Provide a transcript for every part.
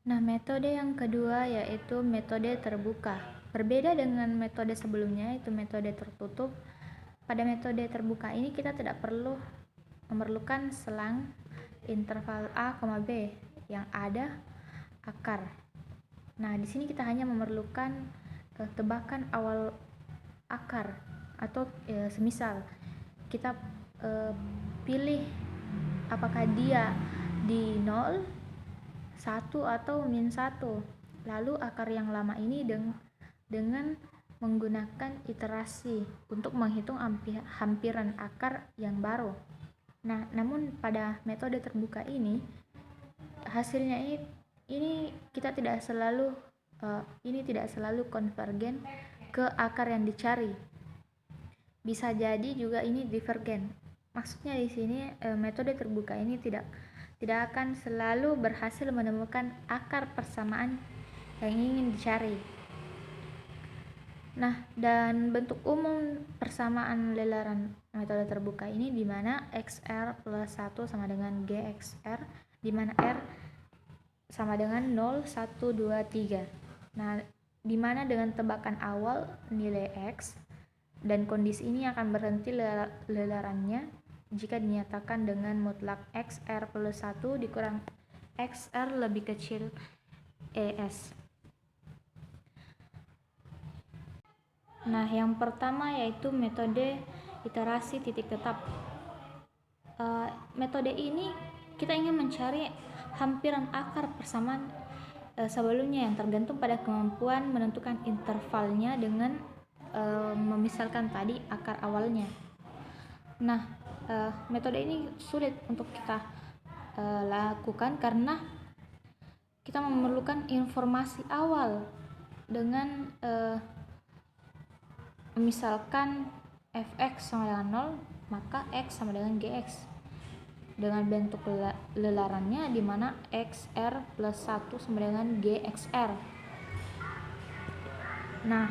Nah, metode yang kedua yaitu metode terbuka. Berbeda dengan metode sebelumnya, itu metode tertutup. Pada metode terbuka ini kita tidak perlu memerlukan selang interval A, B yang ada akar. Nah, di sini kita hanya memerlukan tebakan awal akar atau semisal kita pilih apakah dia di 0, 1 atau min 1. Lalu akar yang lama ini dengan menggunakan iterasi untuk menghitung hampiran akar yang baru. Nah, namun pada metode terbuka ini hasilnya ini tidak selalu konvergen ke akar yang dicari. Bisa jadi juga ini divergen. Maksudnya di sini metode terbuka ini tidak akan selalu berhasil menemukan akar persamaan yang ingin dicari. Nah, dan bentuk umum persamaan lelaran metode terbuka ini di mana XR plus 1 sama dengan GXR, di mana R sama dengan 0, 1, 2, 3. Nah, di mana dengan tebakan awal nilai X dan kondisi ini akan berhenti lelarannya jika dinyatakan dengan mutlak XR plus 1 dikurang XR lebih kecil ES. Nah, yang pertama yaitu metode iterasi titik tetap. Metode ini kita ingin mencari hampiran akar persamaan sebelumnya yang tergantung pada kemampuan menentukan intervalnya dengan memisalkan tadi akar awalnya. Nah, metode ini sulit untuk kita lakukan karena kita memerlukan informasi awal dengan misalkan fx sama dengan 0, maka x sama dengan gx dengan bentuk lelarannya di mana xr plus 1 sama dengan gxr. Nah,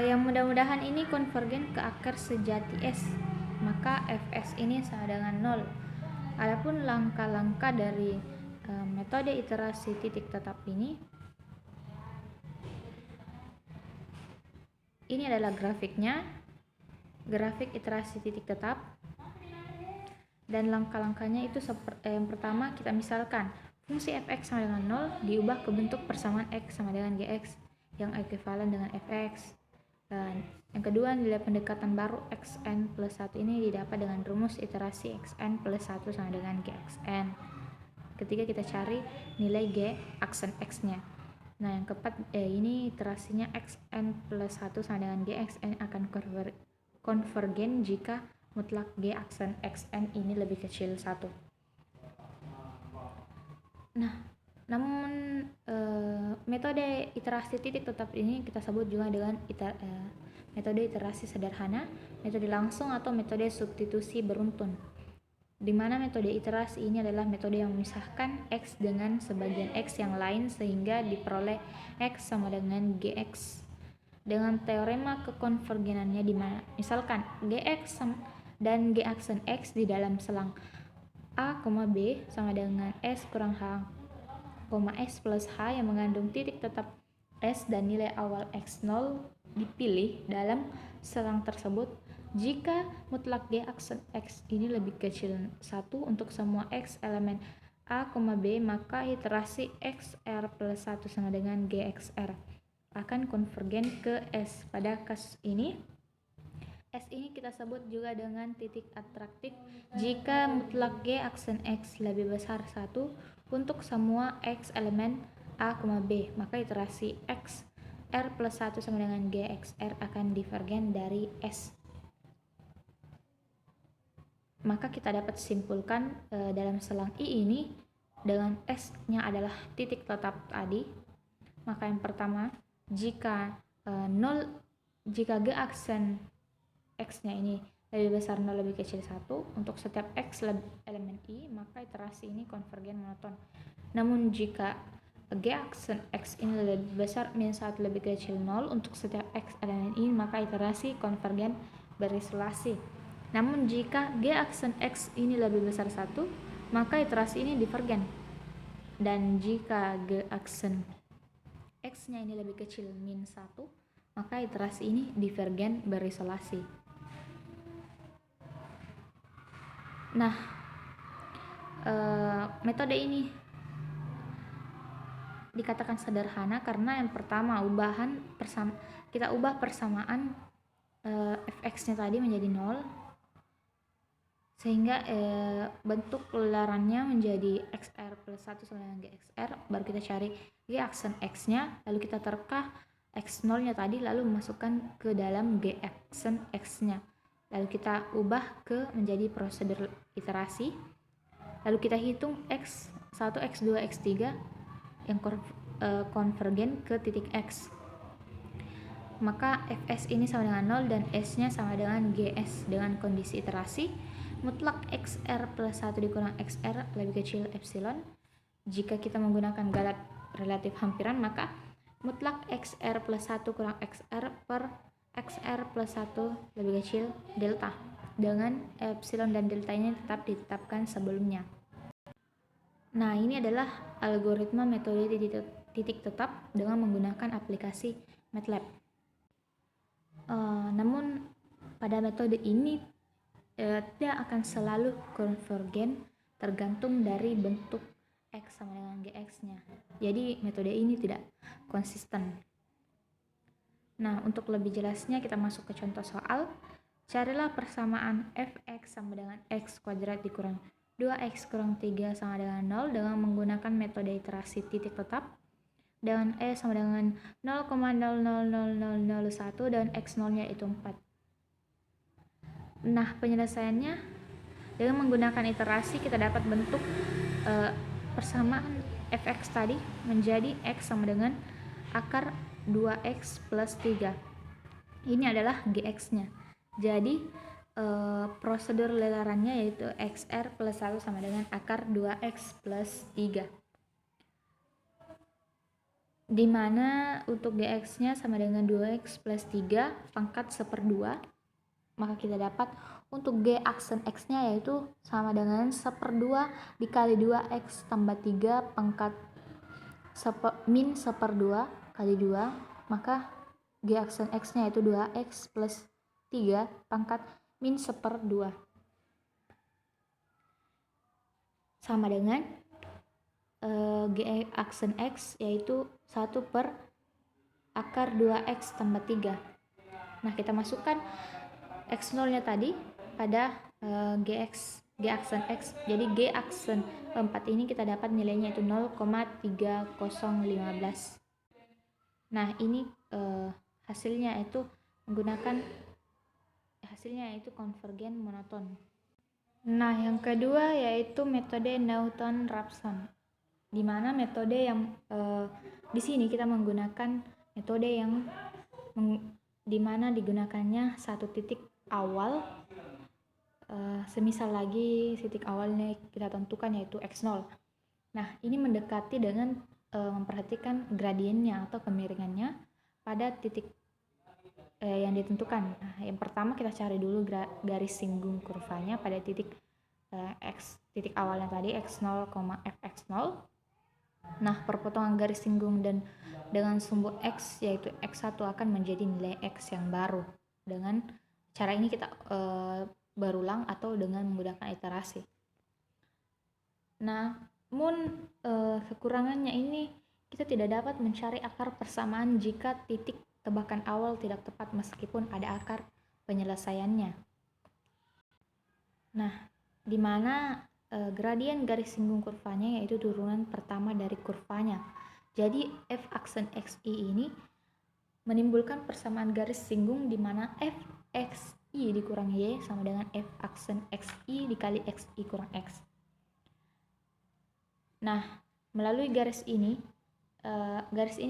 yang mudah-mudahan ini konvergen ke akar sejati S, maka fs ini sama dengan 0. Adapun langkah-langkah dari metode iterasi titik tetap ini adalah grafiknya, grafik iterasi titik tetap, dan langkah-langkahnya itu yang pertama kita misalkan fungsi fx sama dengan 0 diubah ke bentuk persamaan x sama dengan gx yang ekuivalen dengan fx. Dan yang kedua, nilai pendekatan baru xn plus 1 ini didapat dengan rumus iterasi xn plus 1 sama dengan gxn. Ketiga, kita cari nilai g aksen x-nya. Nah, yang keempat, ini iterasinya xn plus 1 sama dengan gxn akan konvergen jika mutlak g aksen xn ini lebih kecil 1. Nah, namun metode iterasi titik tetap ini kita sebut juga dengan metode iterasi sederhana, metode langsung atau metode substitusi beruntun, di mana metode iterasi ini adalah metode yang memisahkan x dengan sebagian x yang lain sehingga diperoleh x sama dengan gx dengan teorema kekonvergenannya, di mana misalkan gx dan g aksen x di dalam selang A, B sama dengan S kurang H, S plus H yang mengandung titik tetap S dan nilai awal X0 dipilih dalam selang tersebut jika mutlak G aksen X ini lebih kecil 1 untuk semua X elemen A, B, maka iterasi XR plus 1 sama dengan GXR akan konvergen ke S. Pada kasus ini S ini kita sebut juga dengan titik atraktif jika mutlak G aksen X lebih besar 1 untuk semua X elemen A, B, maka iterasi X R plus 1 sama dengan GXR akan divergen dari S. Maka kita dapat simpulkan dalam selang I ini dengan S-nya adalah titik tetap tadi. Maka yang pertama, jika G aksen X-nya ini lebih besar 0 lebih kecil 1 untuk setiap X elemen I, maka iterasi ini konvergen monoton. Namun jika G aksen X ini lebih besar min 1 lebih kecil 0 untuk setiap X elemen I, maka iterasi konvergen berisolasi. Namun jika G aksen X ini lebih besar 1, maka iterasi ini divergen. dan jika G aksen X-nya ini lebih kecil min 1, maka iterasi ini divergen berisolasi. Nah, metode ini dikatakan sederhana karena yang pertama kita ubah persamaan fx-nya tadi menjadi 0, sehingga bentuk lelarannya menjadi xr plus 1 sama dengan gxr. Baru kita cari g aksen x-nya, lalu kita terka x0-nya tadi, lalu memasukkan ke dalam g aksen x-nya, lalu kita ubah menjadi prosedur iterasi, lalu kita hitung x1, x2, x3 yang konvergen ke titik x. Maka fs ini sama dengan 0 dan s-nya sama dengan gs dengan kondisi iterasi mutlak xr plus 1 dikurang xr lebih kecil epsilon. Jika kita menggunakan galat relatif hampiran, maka mutlak xr plus 1 kurang xr per xr plus 1 lebih kecil delta, dengan epsilon dan deltanya tetap ditetapkan sebelumnya. Nah, ini adalah algoritma metode titik tetap dengan menggunakan aplikasi MATLAB. Namun pada metode ini tidak akan selalu konvergen, tergantung dari bentuk x sama dengan gx-nya. Jadi metode ini tidak konsisten. Nah, untuk lebih jelasnya kita masuk ke contoh soal. Carilah persamaan fx sama dengan x kuadrat dikurang 2x kurang 3 sama dengan 0 dengan menggunakan metode iterasi titik tetap dengan e sama dengan 0,000001 dan x0-nya itu 4. Nah, penyelesaiannya dengan menggunakan iterasi kita dapat bentuk persamaan fx tadi menjadi x sama dengan akar 2x plus 3. Ini adalah gx-nya. Jadi prosedur lelarannya yaitu xr plus 1 sama dengan akar 2x plus 3. Dimana untuk gx-nya sama dengan 2x plus 3 pangkat 1/2. Maka kita dapat untuk g aksen x-nya yaitu sama dengan 1/2 dikali 2x tambah 3 pangkat min 1/2 kali 2, maka g aksen x-nya yaitu 2x plus 3 pangkat min 1/2 sama dengan g aksen x yaitu 1 per akar 2x tambah 3. Nah, kita masukkan x0-nya tadi pada g aksen x. Jadi g aksen 4 ini kita dapat nilainya itu 0,3015. Nah, ini hasilnya itu konvergen monoton. Nah, yang kedua yaitu metode Newton-Raphson, di mana metode yang di sini kita menggunakan metode yang di mana digunakannya satu titik awal, semisal lagi titik awalnya kita tentukan yaitu x0. Nah, ini mendekati dengan memperhatikan gradiennya atau kemiringannya pada titik yang ditentukan. Nah, yang pertama kita cari dulu garis singgung kurvanya pada titik titik awalnya tadi x0, fx0. Nah, perpotongan garis singgung dan dengan sumbu x yaitu x1 akan menjadi nilai x yang baru. Dengan cara ini kita berulang atau dengan menggunakan iterasi. Namun kekurangannya ini kita tidak dapat mencari akar persamaan jika titik tebakan awal tidak tepat meskipun ada akar penyelesaiannya. Nah, di mana gradien garis singgung kurvanya yaitu turunan pertama dari kurvanya. Jadi f aksen xi ini menimbulkan persamaan garis singgung di mana f xi dikurang y sama dengan f aksen xi dikali xi kurang x. Nah, melalui garis ini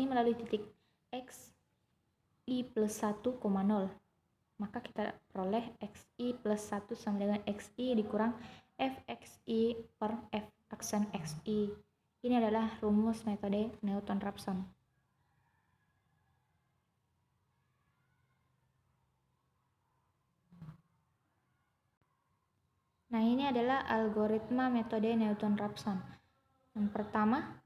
melalui titik x i plus 1,0, maka kita peroleh xi plus 1 sama dengan xi dikurang fxi per f aksen xi. Ini adalah rumus metode Newton-Raphson. Nah, ini adalah algoritma metode Newton-Raphson. Yang pertama,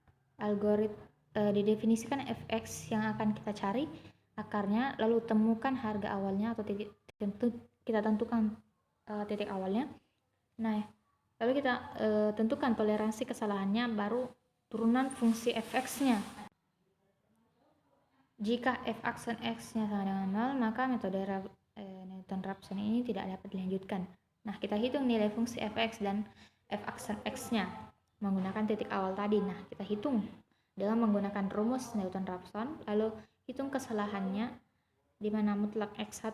didefinisikan fx yang akan kita cari akarnya, lalu temukan harga awalnya atau kita tentukan titik awalnya. Nah, lalu kita tentukan toleransi kesalahannya, baru turunan fungsi fx-nya. Jika f aksen x-nya sama dengan 0, maka metode Newton-Raphson ini tidak dapat dilanjutkan. Nah, kita hitung nilai fungsi fx dan f aksen x-nya menggunakan titik awal tadi. Nah, kita hitung dengan menggunakan rumus Newton-Raphson, lalu hitung kesalahannya di mana mutlak xi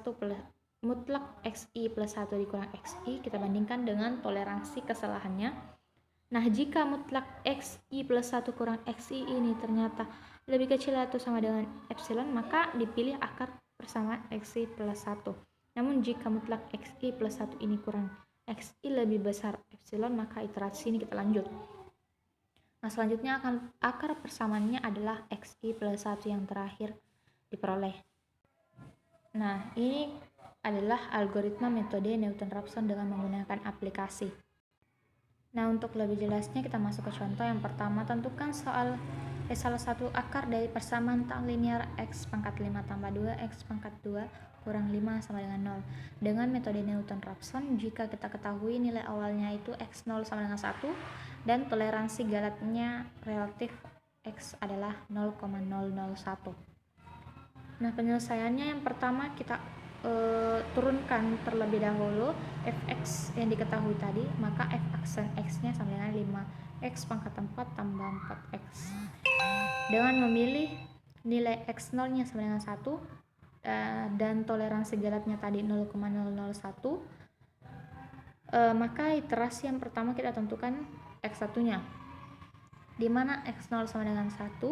plus 1 dikurang xi kita bandingkan dengan toleransi kesalahannya. Nah, jika mutlak xi plus 1 kurang xi ini ternyata lebih kecil atau sama dengan epsilon, maka dipilih akar persamaan xi plus 1. Namun jika mutlak xi plus 1 ini kurang xi lebih besar epsilon, maka iterasi ini kita lanjut. Nah, selanjutnya akar persamaannya adalah xi plus 1 yang terakhir diperoleh. Nah, ini adalah algoritma metode Newton-Raphson dengan menggunakan aplikasi. Nah, untuk lebih jelasnya kita masuk ke contoh yang pertama. Tentukan salah satu akar dari persamaan tak linear x pangkat 5 tambah 2 x pangkat 2 kurang 5 sama dengan 0. Dengan metode Newton-Raphson, jika kita ketahui nilai awalnya itu x0 sama dengan 1 dan toleransi galatnya relatif x adalah 0,001. Nah, penyelesaiannya yang pertama kita turunkan terlebih dahulu fx yang diketahui tadi, maka f aksen x-nya sama dengan 5x pangkat 4 tambah 4x. Dengan memilih nilai x0-nya sama dengan 1 dan toleransi galatnya tadi 0,001, maka iterasi yang pertama kita tentukan x1-nya, di mana x0 sama dengan 1,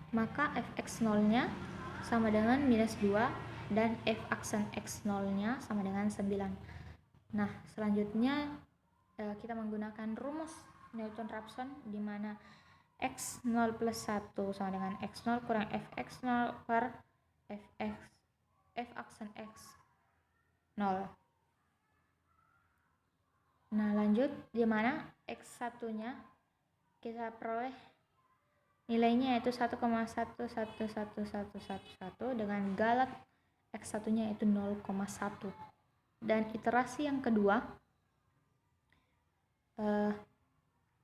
maka fx0-nya sama dengan minus 2 dan f aksen x0-nya sama dengan 9. Nah, selanjutnya kita menggunakan rumus Newton-Raphson, di mana x0 plus 1 sama dengan x0 kurang fx0 per f aksen x0. Nah, lanjut, di mana x1-nya kita peroleh nilainya yaitu 1,111111 dengan galat x1-nya yaitu 0,1. Dan iterasi yang kedua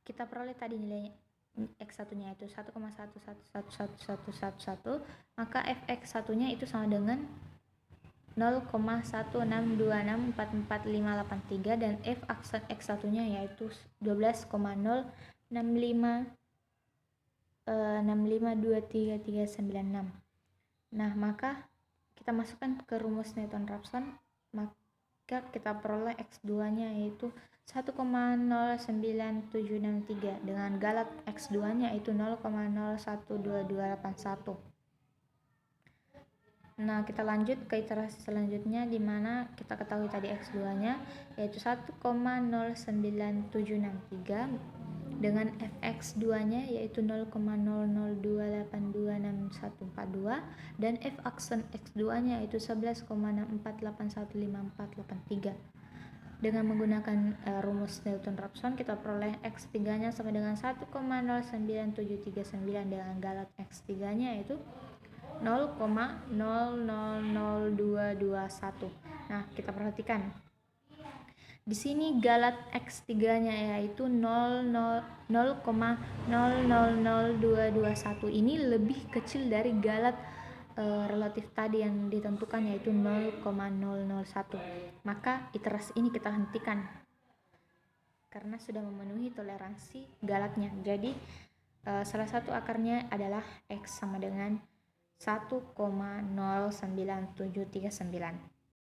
kita peroleh tadi nilainya x1-nya itu 1,111111, maka fx1-nya itu sama dengan 0,1626445583 dan f aksen x1-nya yaitu 12,065233396. Nah, maka kita masukkan ke rumus Newton-Raphson, maka kita peroleh x2-nya yaitu 1,09763 dengan galat x2-nya yaitu 0,012281. Nah, kita lanjut ke iterasi selanjutnya, di mana kita ketahui tadi x2-nya yaitu 1,09763 dengan fx2-nya yaitu 0,0028264142 dan f aksen x2-nya yaitu 11,64815483. Dengan menggunakan rumus Newton-Raphson, kita peroleh x3-nya sama dengan 1,09739 dengan galat x3-nya yaitu 0,000221. Nah, kita perhatikan di sini galat x3-nya yaitu 0,000221 ini lebih kecil dari galat relatif tadi yang ditentukan yaitu 0,001. Maka iterasi ini kita hentikan karena sudah memenuhi toleransi galatnya. Jadi salah satu akarnya adalah x sama dengan 1,09739.